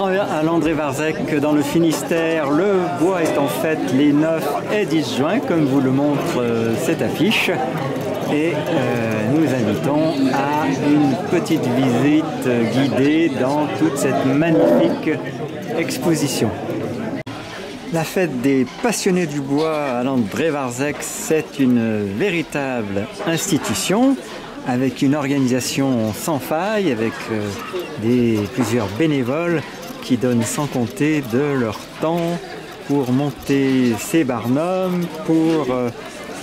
à Landré-Varzec, dans le Finistère, le bois est en fait les 9 et 10 juin, comme vous le montre cette affiche. Et nous vous invitons à une petite visite guidée dans toute cette magnifique exposition. La fête des passionnés du bois à Landré-Varzec, c'est une véritable institution avec une organisation sans faille, avec plusieurs bénévoles qui donnent sans compter de leur temps pour monter ces barnums, pour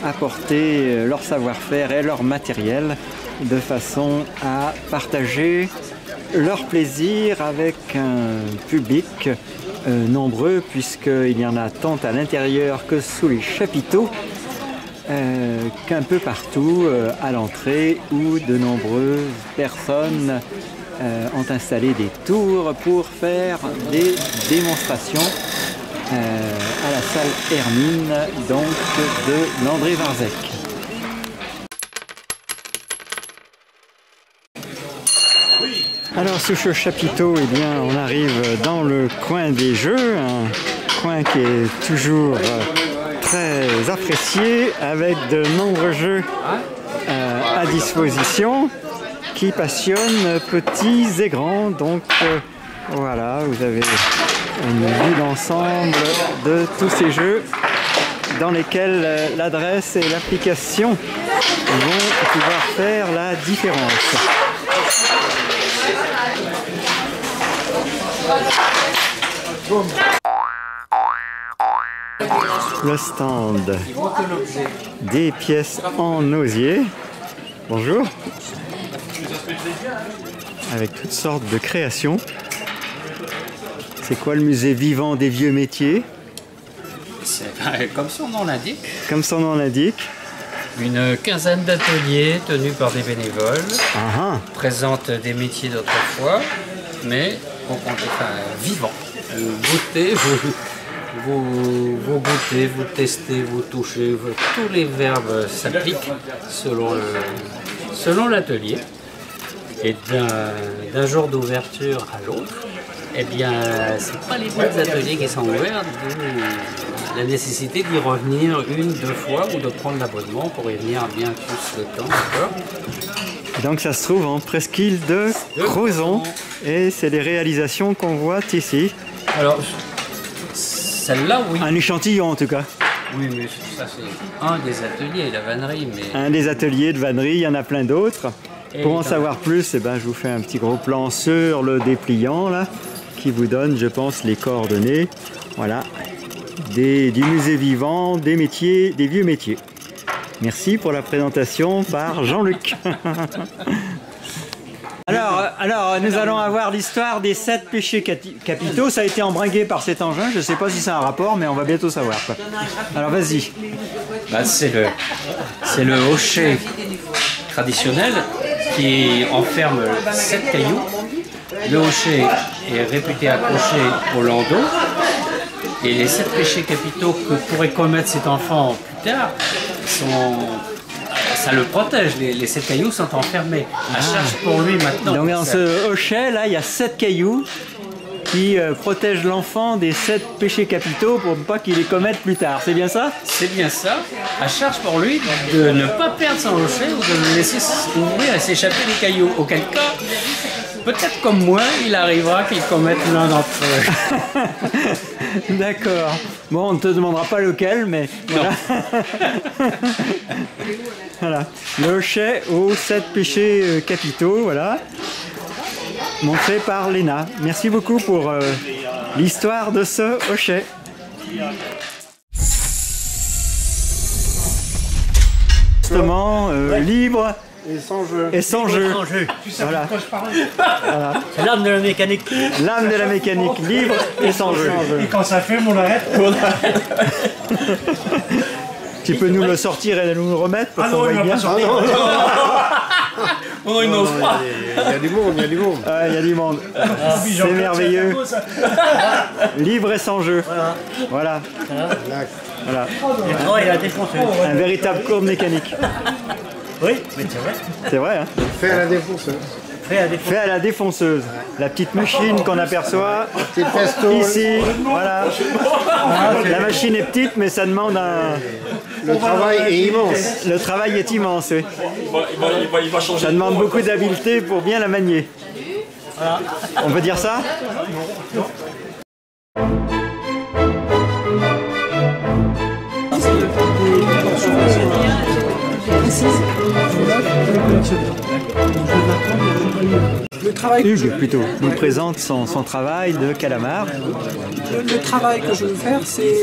apporter leur savoir-faire et leur matériel de façon à partager leur plaisir avec un public nombreux, puisqu'il y en a tant à l'intérieur que sous les chapiteaux, qu'un peu partout à l'entrée, où de nombreuses personnes ont installé des tours pour faire des démonstrations à la salle Hermine, donc de Landré-Varzec. Alors sous ce chapiteau, eh bien, on arrive dans le coin des jeux, un coin qui est toujours très apprécié, avec de nombreux jeux à disposition qui passionnent petits et grands. Donc voilà, vous avez une vue d'ensemble de tous ces jeux dans lesquels l'adresse et l'application vont pouvoir faire la différence. Le stand des pièces en osier. Bonjour. Avec toutes sortes de créations. C'est quoi le musée vivant des vieux métiers? Comme son nom l'indique. Comme son nom l'indique. Une quinzaine d'ateliers tenus par des bénévoles. Présentent des métiers d'autrefois, mais vivants. Vous goûtez, vous goûtez, vous testez, vous touchez, tous les verbes s'appliquent selon l'atelier. Et d'un jour d'ouverture à l'autre, eh bien, c'est pas les mêmes ateliers qui sont ouverts, d'où la nécessité d'y revenir une, deux fois ou de prendre l'abonnement pour y venir bien plus de temps encore. Donc ça se trouve en presqu'île de Crozon et c'est les réalisations qu'on voit ici. Alors, celle-là, oui. Un échantillon en tout cas. Oui, mais ça c'est un des ateliers, la vannerie. Mais... Un des ateliers de vannerie, il y en a plein d'autres. Pour en savoir plus, eh ben, je vous fais un petit gros plan sur le dépliant là, qui vous donne, je pense, les coordonnées. Voilà, du musée vivant, des métiers, des vieux métiers. Merci pour la présentation par Jean-Luc. Alors, nous allons avoir l'histoire des 7 péchés capitaux. Ça a été embringué par cet engin. Je ne sais pas si c'est un rapport, mais on va bientôt savoir, quoi. Alors, vas-y. C'est le hochet traditionnel qui enferme 7 cailloux. Le hochet est réputé accroché au landau. Et les 7 péchés capitaux que pourrait commettre cet enfant plus tard ça le protège, les 7 cailloux sont enfermés. À charge pour lui maintenant. Donc dans ce hochet là, il y a 7 cailloux qui protègent l'enfant des 7 péchés capitaux pour ne pas qu'il les commette plus tard. C'est bien ça? C'est bien ça. À charge pour lui de ne pas perdre son hochet ou de le laisser ouvrir et s'échapper des cailloux. Auquel cas, peut-être comme moi, il arrivera qu'il commette l'un d'entre eux. D'accord. Bon, on ne te demandera pas lequel, mais voilà. Voilà. Le hochet aux 7 péchés capitaux, voilà. Montré par Léna. Merci beaucoup pour l'histoire de ce hochet. Justement, libre et sans jeu. Et sans jeu. Voilà. Voilà. C'est l'âme de la mécanique. L'âme de la mécanique, libre et sans jeu. Et quand ça fume, on arrête. Tu peux nous le sortir et nous le remettre pour qu'on voie bien. Oh, il n'ose pas. Il y a du monde, il y a du monde. Il y a du monde. C'est merveilleux. Libre et sans jeu. Voilà. Voilà. Il a défoncé. Un véritable cours de mécanique. Oui, mais c'est vrai. C'est vrai, hein. Fait à la défonce. fait à la défonceuse. La petite machine qu'on aperçoit ici, voilà. La machine est petite, mais ça demande un... Le travail est immense. Le travail est immense, oui. Ça demande beaucoup d'habileté pour bien la manier. On peut dire ça? Le travail, Hugues, plutôt, nous présente son travail de calamar. le travail que je veux faire, c'est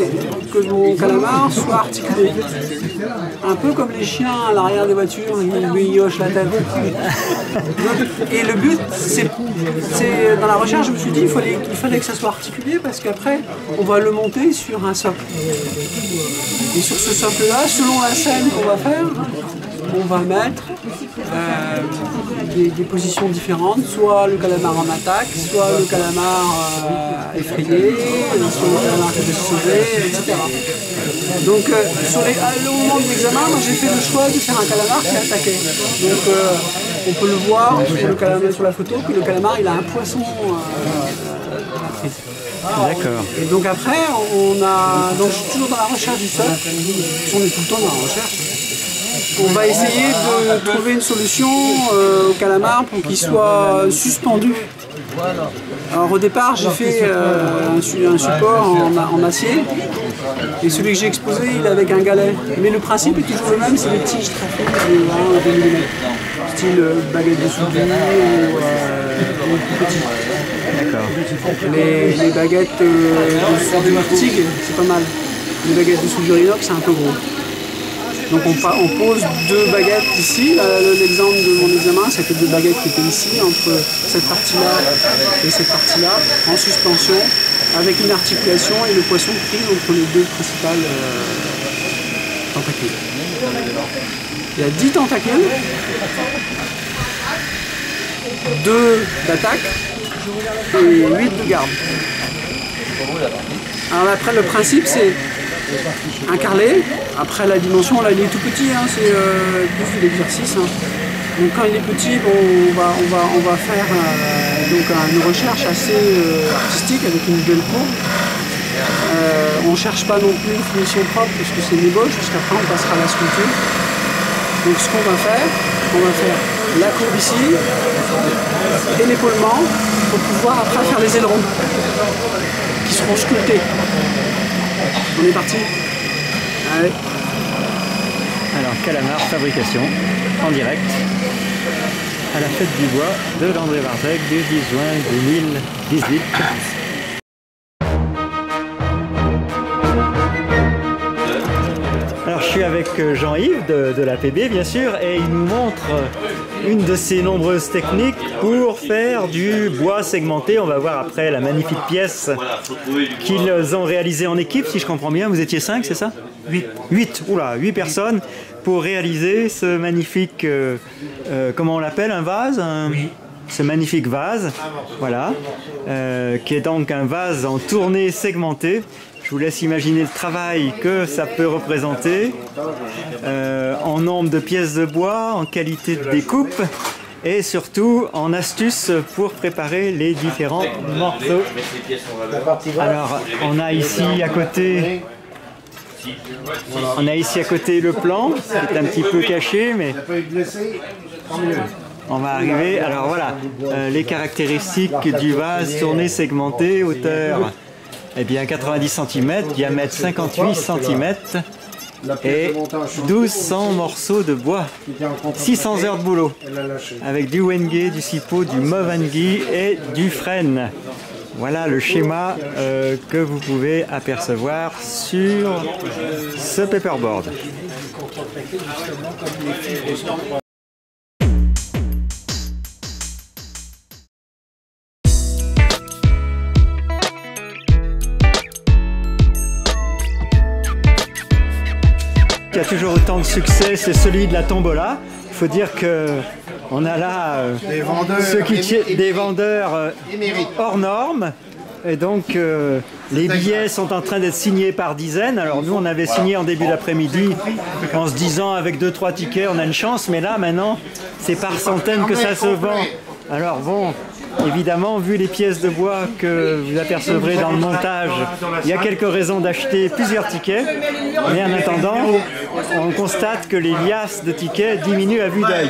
que mon calamar soit articulé. Un peu comme les chiens à l'arrière des voitures, ils lui hochent la tête. Et le but, c'est dans la recherche, je me suis dit, il fallait que ça soit articulé parce qu'après, on va le monter sur un socle. Et sur ce socle-là, selon la scène qu'on va faire, on va mettre des positions différentes, soit le calamar en attaque, soit le calamar effrayé, soit le calamar qui veut se sauver, etc. Donc au moment de l'examen, j'ai fait le choix de faire un calamar qui attaquait. Donc on peut le voir sur la photo que le calamar il a un poisson D'accord. et donc après, donc je suis toujours dans la recherche du socle, on est tout le temps dans la recherche. On va essayer de trouver une solution au calamar pour qu'il soit suspendu. Alors au départ, j'ai fait un support en acier et celui que j'ai exposé, il est avec un galet. Mais le principe est toujours le même, c'est des tiges très fines de 1 mm, style baguette de soudure ou plus petit. D'accord. Les baguettes de soudure TIG, c'est pas mal. Les baguettes de soudure inox, c'est un peu gros. Donc on pose 2 baguettes ici. L'exemple de mon examen, c'était 2 baguettes qui étaient ici, entre cette partie-là et cette partie-là, en suspension, avec une articulation et le poisson pris entre les 2 principales tentacules. Il y a 10 tentacules, 2 d'attaque et 8 de garde. Alors après, le principe, c'est un carlet. Après la dimension, là il est tout petit, hein, c'est plus de l'exercice. Hein. Donc quand il est petit, bon, on va faire donc une recherche assez artistique avec une belle courbe. On ne cherche pas non plus une finition propre parce que c'est une ébauche, puisqu'après on passera à la sculpture. Donc ce qu'on va faire la courbe ici et l'épaulement pour pouvoir après faire les ailerons qui seront sculptés. On est parti. Allez. Alors, calamar fabrication en direct à la fête du bois de l'André Varzec du 10 juin 2018. Alors, je suis avec Jean-Yves de l'APB, bien sûr, et il nous montre une de ses nombreuses techniques pour faire du bois segmenté. On va voir après la magnifique pièce qu'ils ont réalisée en équipe, si je comprends bien. Vous étiez 5, c'est ça? 8, oula, 8 personnes pour réaliser ce magnifique, comment on l'appelle, un vase? Ce magnifique vase, voilà, qui est donc un vase en tournée segmentée. Je vous laisse imaginer le travail que ça peut représenter en nombre de pièces de bois, en qualité de découpe et surtout en astuces pour préparer les différents morceaux. Alors, on a ici à côté le plan, qui est un petit peu caché, mais on va arriver. Alors voilà, les caractéristiques du vase tourné segmenté, hauteur eh bien 90 cm, diamètre 58 cm et 1200 morceaux de bois, 600 heures de boulot, avec du wenge, du sipo, du movangi et du frêne. Voilà le schéma que vous pouvez apercevoir sur ce paperboard. Qui a toujours autant de succès, c'est celui de la tombola. Il faut dire que on a là des vendeurs hors normes. Et donc les billets sont en train d'être signés par dizaines. Alors nous on avait signé en début d'après-midi en se disant avec 2-3 tickets on a une chance. Mais là maintenant c'est par centaines que ça se vend. Alors bon, évidemment, vu les pièces de bois que vous apercevrez dans le montage, il y a quelques raisons d'acheter plusieurs tickets. Mais en attendant, on constate que les liasses de tickets diminuent à vue d'œil.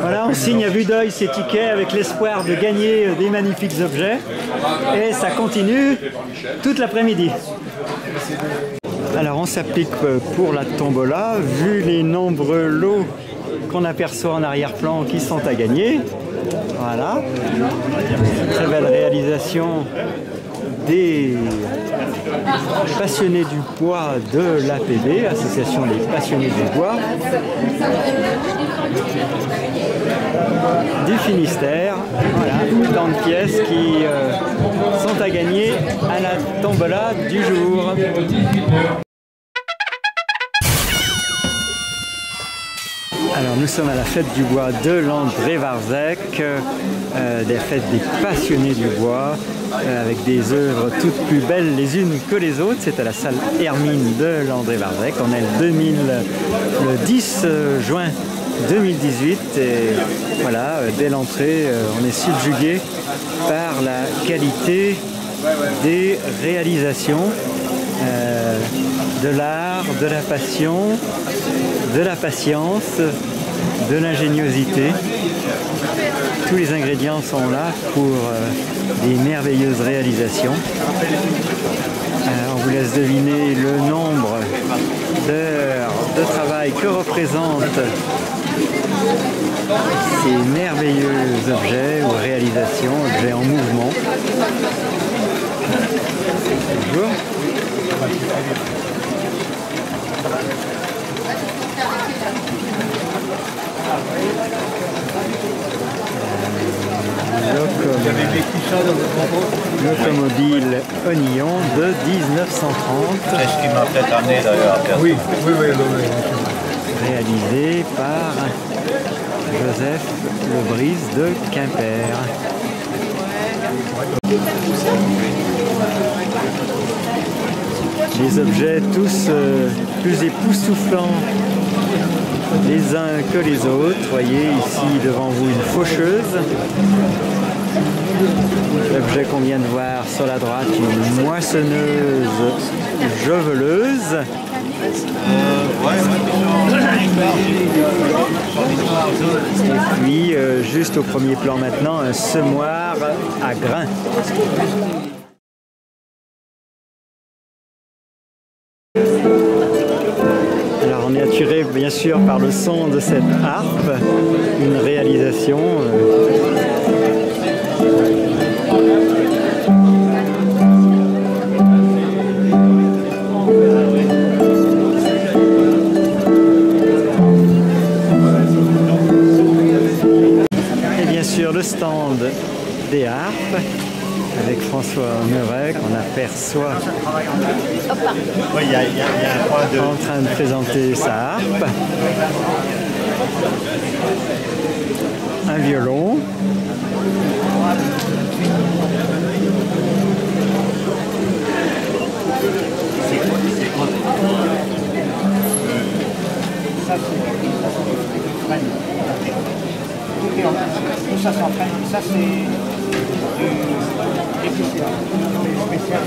Voilà, on signe à vue d'œil ces tickets avec l'espoir de gagner des magnifiques objets. Et ça continue toute l'après-midi. Alors on s'applique pour la tombola, vu les nombreux lots qu'on aperçoit en arrière-plan qui sont à gagner. Voilà, très belle réalisation des passionnés du bois de l'APB, Association des passionnés du bois du Finistère. Voilà, autant de pièces qui sont à gagner à la tombola du jour. Alors nous sommes à la fête du bois de Landré-Varzec, des fêtes des passionnés du bois, avec des œuvres toutes plus belles les unes que les autres. C'est à la salle Hermine de Landré-Varzec. On est le 10 juin 2018 et voilà, dès l'entrée, on est subjugué par la qualité des réalisations, de l'art, de la passion, de la patience, de l'ingéniosité. Tous les ingrédients sont là pour des merveilleuses réalisations. On vous laisse deviner le nombre d'heures de travail que représentent ces merveilleux objets ou réalisations, objets en mouvement. Bonjour. Locomobile Onillon de 1930. C'est ce qui m'a fait amener d'ailleurs à faire ça. Oui. Réalisé par Joseph Lebrise de Quimper. Les objets tous plus époustouflants les uns que les autres. Voyez ici devant vous une faucheuse. L'objet qu'on vient de voir sur la droite, une moissonneuse joveleuse. Et puis juste au premier plan maintenant, un semoir à grains. Alors on est attiré bien sûr par le son de cette harpe, une réalisation et bien sûr le stand des harpes avec François Meuret qu'on aperçoit en train de présenter sa harpe, un violon, ça s'entraîne, ça c'est du spécial.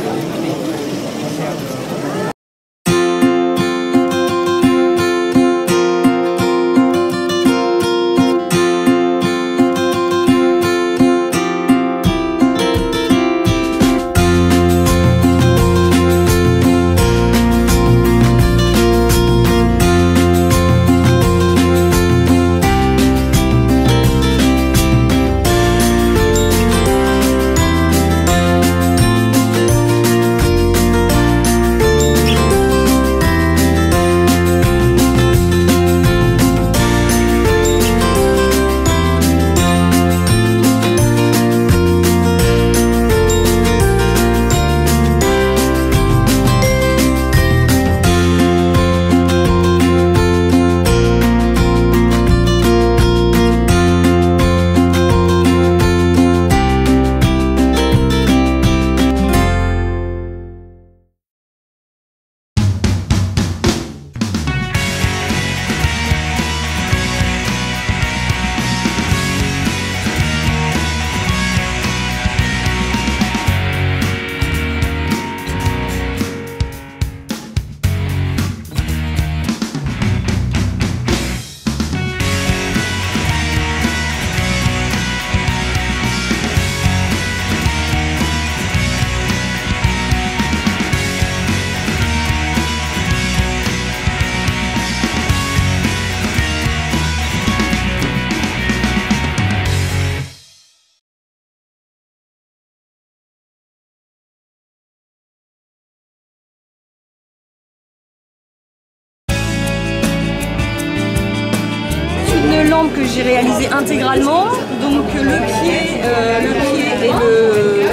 lampes que j'ai réalisées intégralement. Donc le pied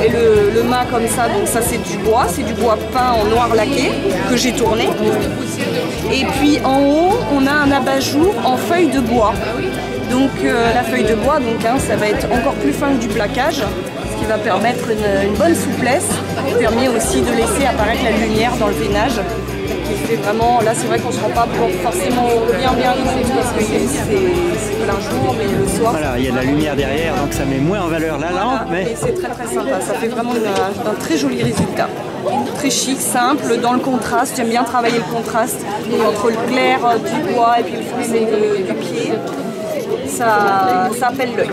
et le mât comme ça, donc ça c'est du bois peint en noir laqué que j'ai tourné. Et puis en haut, on a un abat-jour en feuille de bois. Donc la feuille de bois, donc, ça va être encore plus fin que du plaquage, ce qui va permettre une bonne souplesse, qui permet aussi de laisser apparaître la lumière dans le veinage. Qui fait vraiment, là c'est vrai qu'on ne se rend pas forcément bien compte parce que c'est plein jour et le soir. Voilà, il y a de la lumière derrière, donc ça met moins en valeur la lampe. Mais c'est très sympa, ça fait vraiment un très joli résultat. Très chic, simple, dans le contraste, j'aime bien travailler le contraste entre le clair du bois et puis le foncé du pied. Ça appelle l'œil.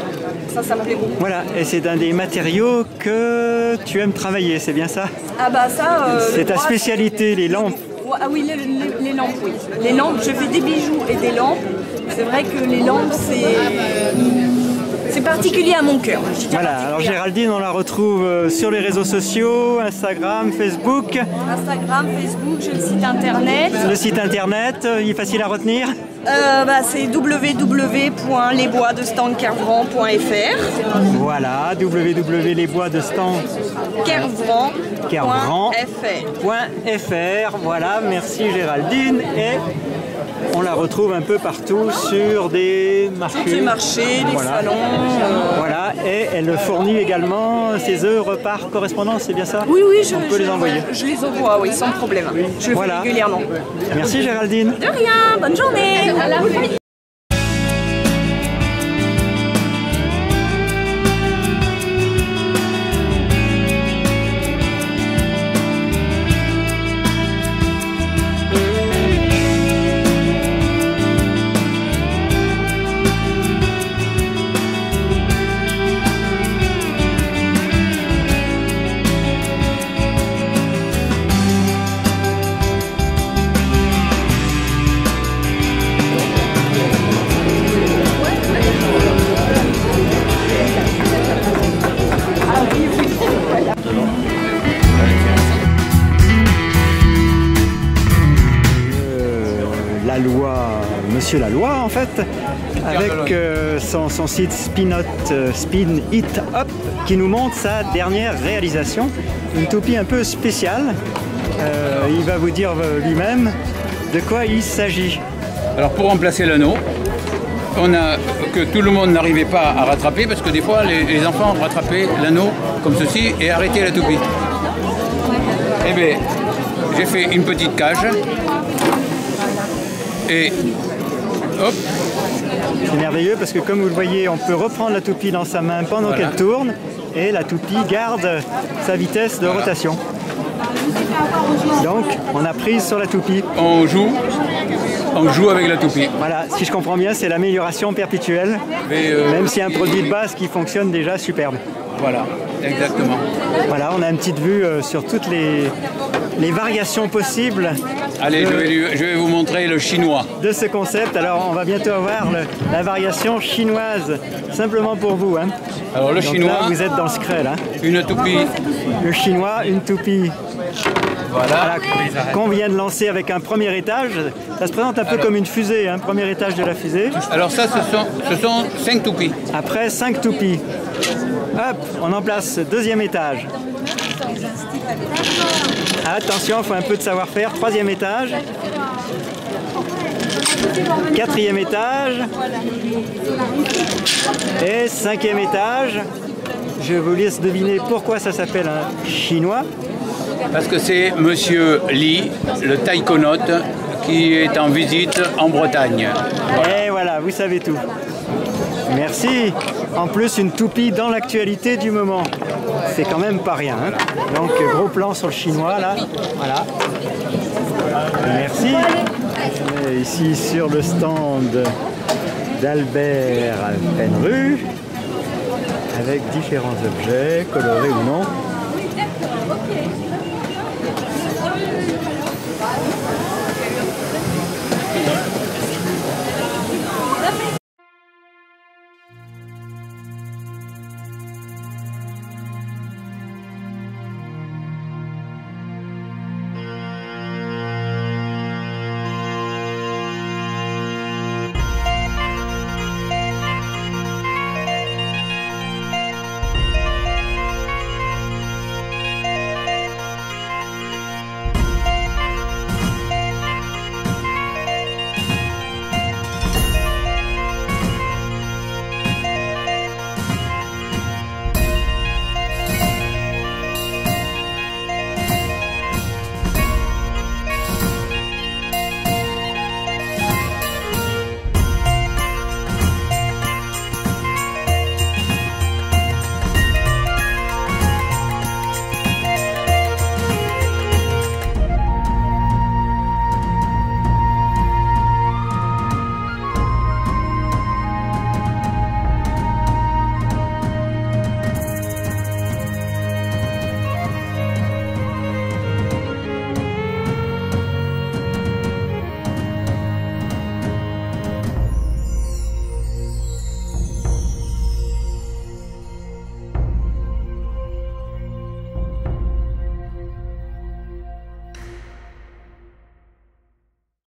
Ça me plaît beaucoup. Voilà, et c'est un des matériaux que tu aimes travailler, c'est bien ça? Ah bah ça... c'est ta spécialité, les lampes. Ah oui, les lampes, oui. Les lampes, je fais des bijoux et des lampes. C'est vrai que les lampes, c'est particulier à mon cœur. Voilà, alors Géraldine, on la retrouve sur les réseaux sociaux, Instagram, Facebook. Instagram, Facebook, j'ai le site internet. Le site internet, il est facile à retenir? C'est www.lesboisdestandkervran.fr. Voilà, www.lesboisdestandkervran.fr. Voilà, merci Géraldine. Et on la retrouve un peu partout sur des marchés. Des marchés, des salons. Voilà, et elle fournit également ses œuvres par correspondance, c'est bien ça? Oui, on peut les envoyer. Je les envoie, oui, sans problème. Je le fais régulièrement. Merci Géraldine. De rien, bonne journée. Monsieur Laloy en fait, avec son site Spin It Up qui nous montre sa dernière réalisation, une toupie un peu spéciale. Il va vous dire lui-même de quoi il s'agit. Alors pour remplacer l'anneau, que tout le monde n'arrivait pas à rattraper parce que des fois les enfants rattrapaient l'anneau comme ceci et arrêtaient la toupie. Eh bien, j'ai fait une petite cage et hop. C'est merveilleux parce que comme vous le voyez, on peut reprendre la toupie dans sa main pendant qu'elle tourne et la toupie garde sa vitesse de rotation. Donc on a prise sur la toupie. On joue avec la toupie. Voilà, si je comprends bien, c'est l'amélioration perpétuelle, même s'il y a un produit de base qui fonctionne déjà superbe. Voilà, exactement. Voilà, on a une petite vue sur toutes les variations possibles. Allez, je vais vous montrer le chinois. De ce concept. Alors, on va bientôt avoir la variation chinoise, simplement pour vous. Hein. Alors, le chinois. Là, vous êtes dans le secret, là. Une toupie. Le chinois, une toupie. Voilà. Qu'on vient de lancer avec un premier étage. Ça se présente un peu comme une fusée, hein, premier étage de la fusée. Alors, ça, ce sont 5 toupies. Après, 5 toupies. Hop, on en place deuxième étage. Attention, il faut un peu de savoir-faire. Troisième étage. Quatrième étage. Et cinquième étage. Je vous laisse deviner pourquoi ça s'appelle un chinois. Parce que c'est Monsieur Li, le taïkonote, qui est en visite en Bretagne. Et voilà, vous savez tout. Merci. En plus, une toupie dans l'actualité du moment. C'est quand même pas rien. Hein. Donc, gros plan sur le chinois, là. Voilà. Merci. Et ici, sur le stand d'Albert Penru, avec différents objets, colorés ou non.